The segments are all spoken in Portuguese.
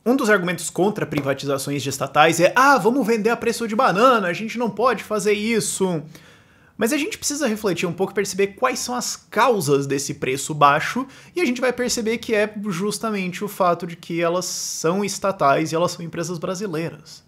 Um dos argumentos contra privatizações de estatais é: ah, vamos vender a preço de banana, a gente não pode fazer isso. Mas a gente precisa refletir um pouco e perceber quais são as causas desse preço baixo, e a gente vai perceber que é justamente o fato de que elas são estatais e elas são empresas brasileiras.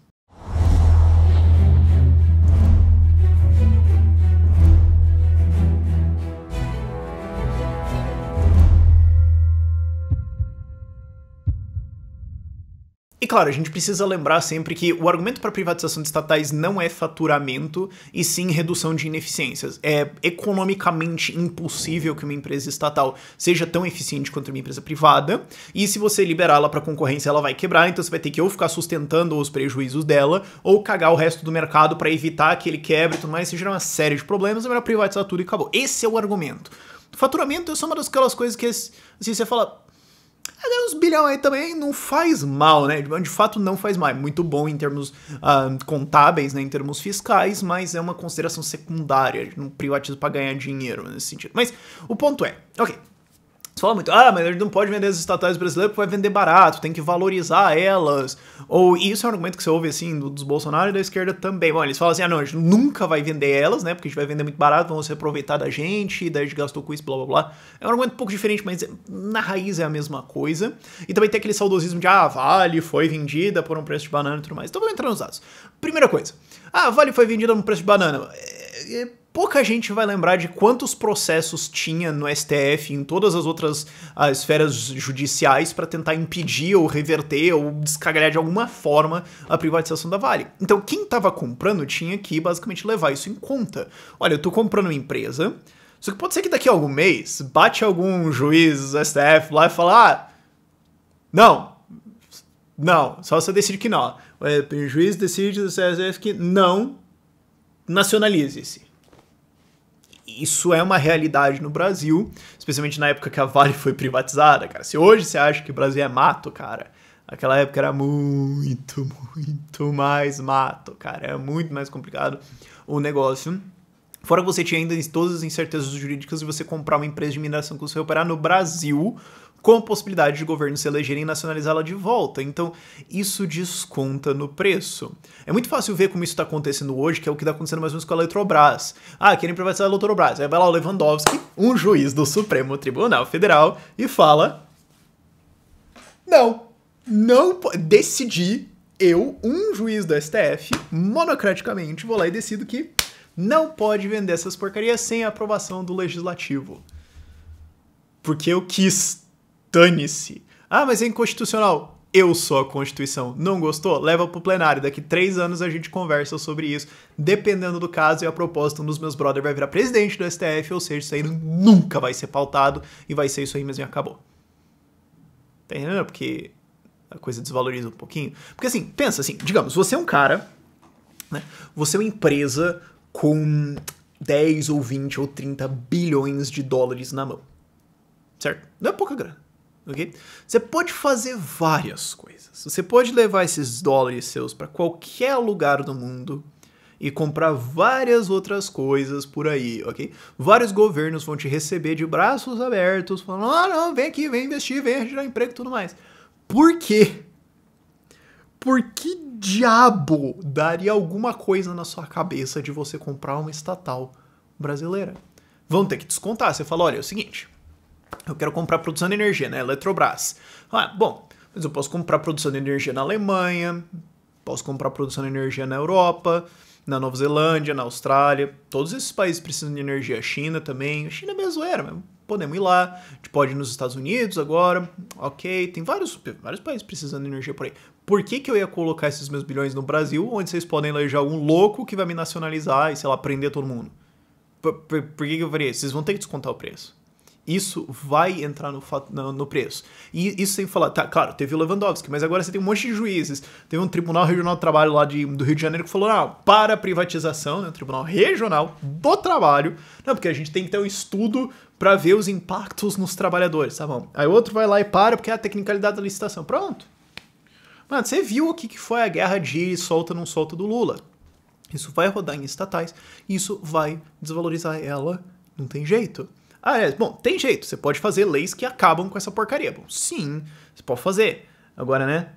E claro, a gente precisa lembrar sempre que o argumento para privatização de estatais não é faturamento, e sim redução de ineficiências. É economicamente impossível que uma empresa estatal seja tão eficiente quanto uma empresa privada, e se você liberá-la para concorrência, ela vai quebrar, então você vai ter que ou ficar sustentando os prejuízos dela, ou cagar o resto do mercado para evitar que ele quebre e tudo mais, isso gera uma série de problemas, é melhor privatizar tudo e acabou. Esse é o argumento. O faturamento é só uma daquelas coisas que, assim, você fala... uns bilhão aí também não faz mal, né? De fato não faz mal. É muito bom em termos contábeis, né? Em termos fiscais, mas é uma consideração secundária. Não privatiza pra ganhar dinheiro nesse sentido. Mas o ponto é, ok. Você fala muito, mas a gente não pode vender as estatais brasileiras porque vai vender barato, tem que valorizar elas. Ou, e isso é um argumento que você ouve, assim, dos Bolsonaro e da esquerda também. Bom, eles falam assim, não, a gente nunca vai vender elas, né, porque a gente vai vender muito barato, vão se aproveitar da gente, daí a gente gastou com isso, blá, blá, blá. É um argumento um pouco diferente, mas na raiz é a mesma coisa. E também tem aquele saudosismo de, Vale foi vendida por um preço de banana e tudo mais. Então vamos entrar nos dados. Primeira coisa, Vale foi vendida por um preço de banana. Pouca gente vai lembrar de quantos processos tinha no STF e em todas as outras esferas judiciais para tentar impedir ou reverter ou descagalhar de alguma forma a privatização da Vale. Então quem estava comprando tinha que basicamente levar isso em conta. Olha, eu tô comprando uma empresa, só que pode ser que daqui a algum mês bate algum juiz do STF lá e fala, não, só você decide que não. O juiz decide do STF que não nacionalize-se. Isso é uma realidade no Brasil, especialmente na época que a Vale foi privatizada, cara. Se hoje você acha que o Brasil é mato, cara, naquela época era muito mais mato, cara. Era muito mais complicado o negócio. Fora que você tinha ainda todas as incertezas jurídicas de você comprar uma empresa de mineração que você operar no Brasil, com a possibilidade de governo se elegerem e nacionalizá-la de volta. Então, isso desconta no preço. É muito fácil ver como isso está acontecendo hoje, que é o que está acontecendo mais ou menos com a Eletrobras. Querem privatizar a Eletrobras. Aí vai lá o Lewandowski, um juiz do Supremo Tribunal Federal, e fala... Não pode decidir, um juiz do STF, monocraticamente, vou lá e decido que não pode vender essas porcarias sem a aprovação do Legislativo. Porque eu quis... Dane-se. Mas é inconstitucional. Eu sou a Constituição. Não gostou? Leva pro plenário. Daqui 3 anos a gente conversa sobre isso. Dependendo do caso, e a proposta, um dos meus brothers vai virar presidente do STF, ou seja, isso aí nunca vai ser pautado e vai ser isso aí mesmo e acabou. Tá entendendo? Porque a coisa desvaloriza um pouquinho. Porque assim, pensa assim, digamos, você é um cara, né? Você é uma empresa com 10 ou 20 ou 30 bilhões de dólares na mão. Certo? Não é pouca grana. Okay? Você pode fazer várias coisas. Você pode levar esses dólares seus para qualquer lugar do mundo e comprar várias outras coisas por aí, ok? Vários governos vão te receber de braços abertos, falando, não, vem aqui, vem investir, vem gerar emprego e tudo mais. Por quê? Por que diabo daria alguma coisa na sua cabeça de você comprar uma estatal brasileira? Vão ter que descontar. Você fala, olha, é o seguinte... Eu quero comprar produção de energia, né? Eletrobras. Bom, mas eu posso comprar produção de energia na Alemanha, posso comprar produção de energia na Europa, na Nova Zelândia, na Austrália. Todos esses países precisam de energia. A China também. A China é meio zoeira, mas podemos ir lá. A gente pode ir nos Estados Unidos agora. Ok, tem vários países precisando de energia por aí. Por que eu ia colocar esses meus bilhões no Brasil, onde vocês podem eleger algum louco que vai me nacionalizar e, sei lá, prender todo mundo? Por que eu faria isso? Vocês vão ter que descontar o preço. Isso vai entrar no preço. E isso sem falar... Tá, claro, teve o Lewandowski, mas agora você tem um monte de juízes. Teve um Tribunal Regional do Trabalho lá do Rio de Janeiro que falou, para a privatização, né, o Tribunal Regional do Trabalho, porque a gente tem que ter um estudo para ver os impactos nos trabalhadores, tá bom? Aí outro vai lá e porque é a tecnicalidade da licitação. Pronto. Mano, você viu o que foi a guerra de solta não solta do Lula. Isso vai rodar em estatais, isso vai desvalorizar ela, não tem jeito. Bom, tem jeito, você pode fazer leis que acabam com essa porcaria. Bom, sim, você pode fazer. Agora, né,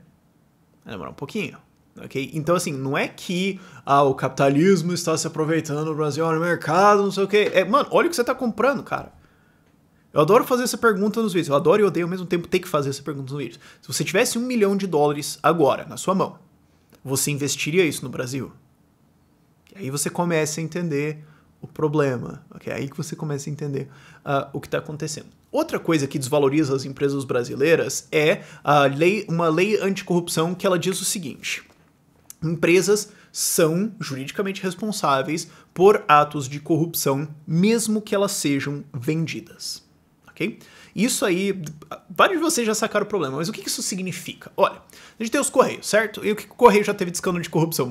Vai demorar um pouquinho. Ok? Então, assim, não é que o capitalismo está se aproveitando do Brasil no mercado, não sei o quê. Mano, olha o que você está comprando, cara. Eu adoro fazer essa pergunta nos vídeos. Eu adoro e odeio ao mesmo tempo ter que fazer essa pergunta nos vídeos. Se você tivesse $1 milhão agora, na sua mão, você investiria isso no Brasil? E aí você começa a entender o problema. Okay? É aí que você começa a entender o que está acontecendo. Outra coisa que desvaloriza as empresas brasileiras é uma lei anticorrupção que ela diz o seguinte: empresas são juridicamente responsáveis por atos de corrupção, mesmo que elas sejam vendidas. Okay? Isso aí, vários de vocês já sacaram o problema, mas o que isso significa? Olha, a gente tem os Correios, certo? E o que o Correio já teve de escândalo de corrupção?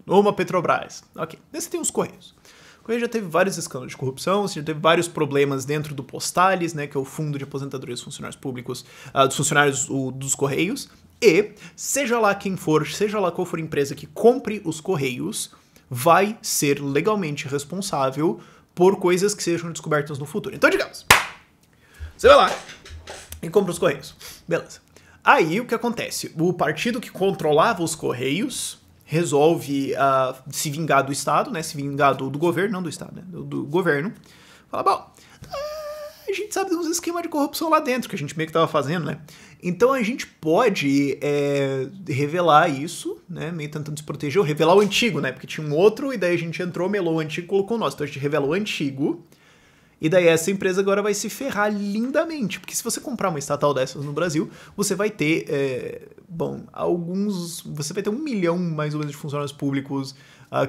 Ou uma Petrobras. Ok, daí você tem os Correios. O Correio já teve vários escândalos de corrupção, você já teve vários problemas dentro do Postales, né, que é o Fundo de Aposentadoria dos Funcionários Públicos, dos funcionários dos Correios, e seja lá quem for, seja lá qual for a empresa que compre os Correios, vai ser legalmente responsável por coisas que sejam descobertas no futuro. Então, digamos, você vai lá e compra os Correios. Beleza. Aí, o que acontece? O partido que controlava os Correios resolve se vingar do Estado, né? Se vingar do governo, não do Estado, né? Do governo. Fala, bom, a gente sabe de uns esquemas de corrupção lá dentro, que a gente meio que tava fazendo, né? Então a gente pode revelar isso, né? Meio tentando se proteger, ou revelar o antigo, né? Porque tinha um outro, e daí a gente entrou, melou o antigo e colocou o nosso. Então a gente revela o antigo, e daí essa empresa agora vai se ferrar lindamente. Porque se você comprar uma estatal dessas no Brasil, você vai ter, você vai ter 1 milhão mais ou menos de funcionários públicos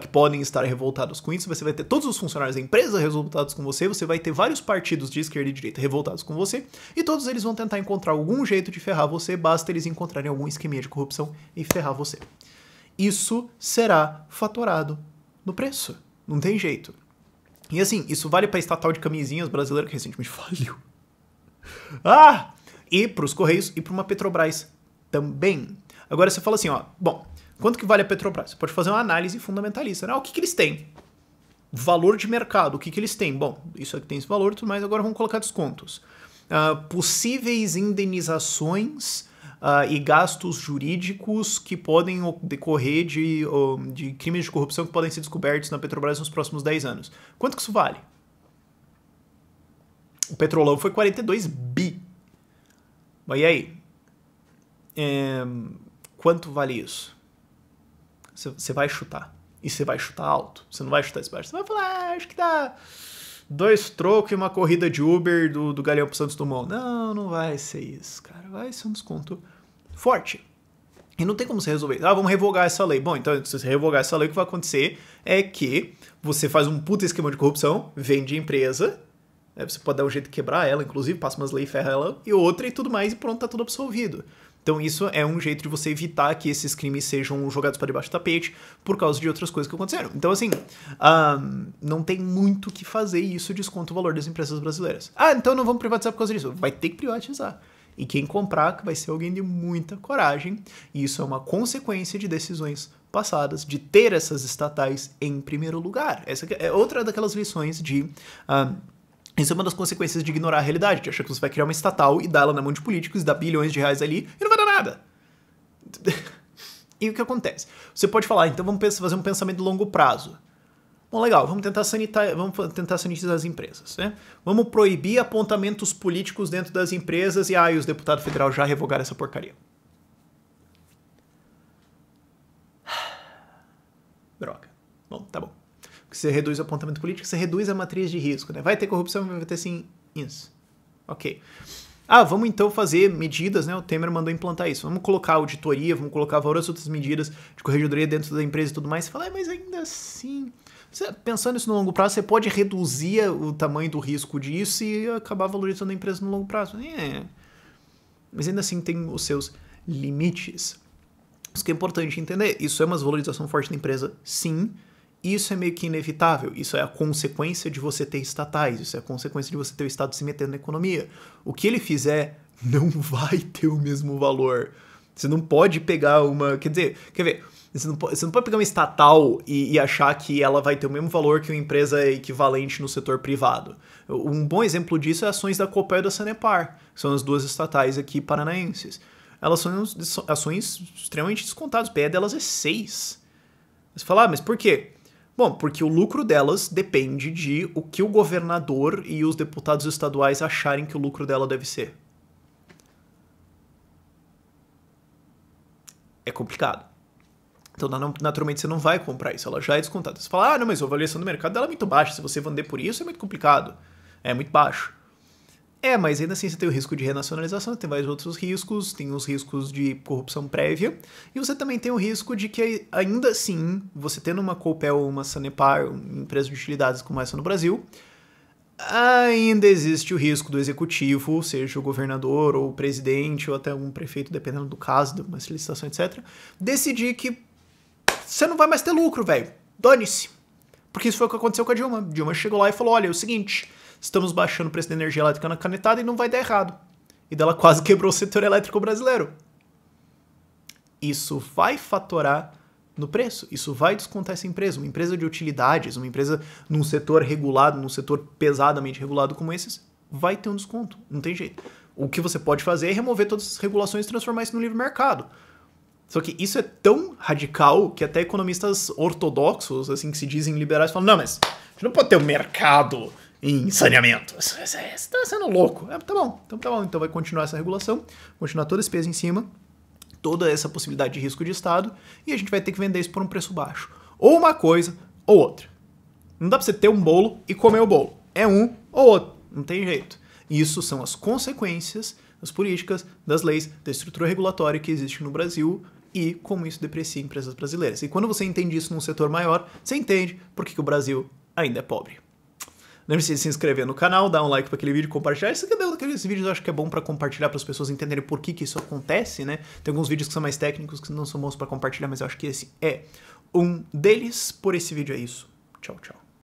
que podem estar revoltados com isso, você vai ter todos os funcionários da empresa revoltados com você vai ter vários partidos de esquerda e direita revoltados com você, e todos eles vão tentar encontrar algum jeito de ferrar você, basta eles encontrarem algum esqueminha de corrupção e ferrar você. Isso será fatorado no preço, não tem jeito. E assim, isso vale para a estatal de camisinhas brasileira que recentemente faliu. E para os Correios e para uma Petrobras também. Agora você fala assim, bom, quanto que vale a Petrobras? Você pode fazer uma análise fundamentalista, né? O que eles têm? Valor de mercado, o que eles têm? Bom, isso aqui tem esse valor e tudo mais, agora vamos colocar descontos. Possíveis indenizações e gastos jurídicos que podem decorrer de crimes de corrupção que podem ser descobertos na Petrobras nos próximos 10 anos. Quanto que isso vale? O Petrolão foi 42 bi. Mas e aí? Quanto vale isso? Você vai chutar. E você vai chutar alto. Você não vai chutar baixo. Você vai falar, acho que dá 2 trocos e uma corrida de Uber do Galeão pro Santos Dumont. Não vai ser isso, cara. Vai ser um desconto forte. E não tem como você resolver. Vamos revogar essa lei. Bom, então, se você revogar essa lei, o que vai acontecer é que você faz um puta esquema de corrupção, vende a empresa, você pode dar um jeito de quebrar ela, inclusive, passa umas leis e ferra ela, e outra e tudo mais, e pronto, tá tudo absolvido. Então isso é um jeito de você evitar que esses crimes sejam jogados para debaixo do tapete por causa de outras coisas que aconteceram. Então assim, não tem muito o que fazer e isso desconta o valor das empresas brasileiras. Então não vamos privatizar por causa disso. Vai ter que privatizar. E quem comprar vai ser alguém de muita coragem. E isso é uma consequência de decisões passadas, de ter essas estatais em primeiro lugar. Essa é outra daquelas lições de... Isso é uma das consequências de ignorar a realidade, de achar que você vai criar uma estatal e dar ela na mão de políticos, dar bilhões de reais ali e não vai dar nada. E o que acontece? Você pode falar, então vamos fazer um pensamento de longo prazo. Bom, legal, vamos tentar sanitizar as empresas, né? Vamos proibir apontamentos políticos dentro das empresas e os deputados federais já revogaram essa porcaria. Droga. Bom, tá bom. Você reduz o apontamento político, você reduz a matriz de risco, né? Vai ter corrupção, vai ter sim isso. Ok. Vamos então fazer medidas, né? O Temer mandou implantar isso. Vamos colocar auditoria, vamos colocar várias outras medidas de corregedoria dentro da empresa e tudo mais. Você fala, mas ainda assim... Pensando isso no longo prazo, você pode reduzir o tamanho do risco disso e acabar valorizando a empresa no longo prazo. Mas ainda assim tem os seus limites. Isso que é importante entender. Isso é uma valorização forte da empresa, sim. Isso é meio que inevitável, isso é a consequência de você ter estatais, isso é a consequência de você ter o Estado se metendo na economia. O que ele fizer não vai ter o mesmo valor. Você não pode pegar quer ver, você não pode pegar uma estatal e achar que ela vai ter o mesmo valor que uma empresa equivalente no setor privado. Um bom exemplo disso é ações da Copel e da Sanepar, que são as duas estatais aqui paranaenses. elas são ações extremamente descontadas. O PE delas é 6. Você fala, mas por quê? Bom, porque o lucro delas depende de o que o governador e os deputados estaduais acharem que o lucro dela deve ser. É complicado. Então, naturalmente, você não vai comprar isso. Ela já é descontada. Você fala, não, mas a avaliação do mercado dela é muito baixa. Se você vender por isso, é muito complicado. É muito baixo. Mas ainda assim você tem o risco de renacionalização, tem vários outros riscos, tem os riscos de corrupção prévia, e você também tem o risco de que, ainda assim, você tendo uma Copel ou uma Sanepar, uma empresa de utilidades como essa no Brasil, ainda existe o risco do executivo, seja o governador ou o presidente, ou até um prefeito, dependendo do caso, de uma licitação, etc., decidir que você não vai mais ter lucro, velho. Dane-se. Porque isso foi o que aconteceu com a Dilma. A Dilma chegou lá e falou, olha, é o seguinte, estamos baixando o preço da energia elétrica na canetada e não vai dar errado. E dela quase quebrou o setor elétrico brasileiro. Isso vai fatorar no preço, isso vai descontar essa empresa. Uma empresa de utilidades, uma empresa num setor regulado, num setor pesadamente regulado como esses, vai ter um desconto, não tem jeito. O que você pode fazer é remover todas as regulações e transformar isso no livre mercado. Só que isso é tão radical que até economistas ortodoxos, assim, que se dizem liberais, falam, não, mas a gente não pode ter um mercado em saneamento. Você está sendo louco. Tá bom, então vai continuar essa regulação, continuar todo esse peso em cima, toda essa possibilidade de risco de Estado, e a gente vai ter que vender isso por um preço baixo. Ou uma coisa, ou outra. Não dá pra você ter um bolo e comer o bolo. É um ou outro. Não tem jeito. Isso são as consequências das políticas, das leis, da estrutura regulatória que existe no Brasil e como isso deprecia empresas brasileiras. E quando você entende isso num setor maior, você entende por que o Brasil ainda é pobre. Lembre-se de se inscrever no canal, dar um like para aquele vídeo, compartilhar. Esses vídeos eu acho que é bom para compartilhar, para as pessoas entenderem por que isso acontece, né? Tem alguns vídeos que são mais técnicos, que não são bons para compartilhar, mas eu acho que esse é um deles. Por esse vídeo é isso. Tchau, tchau.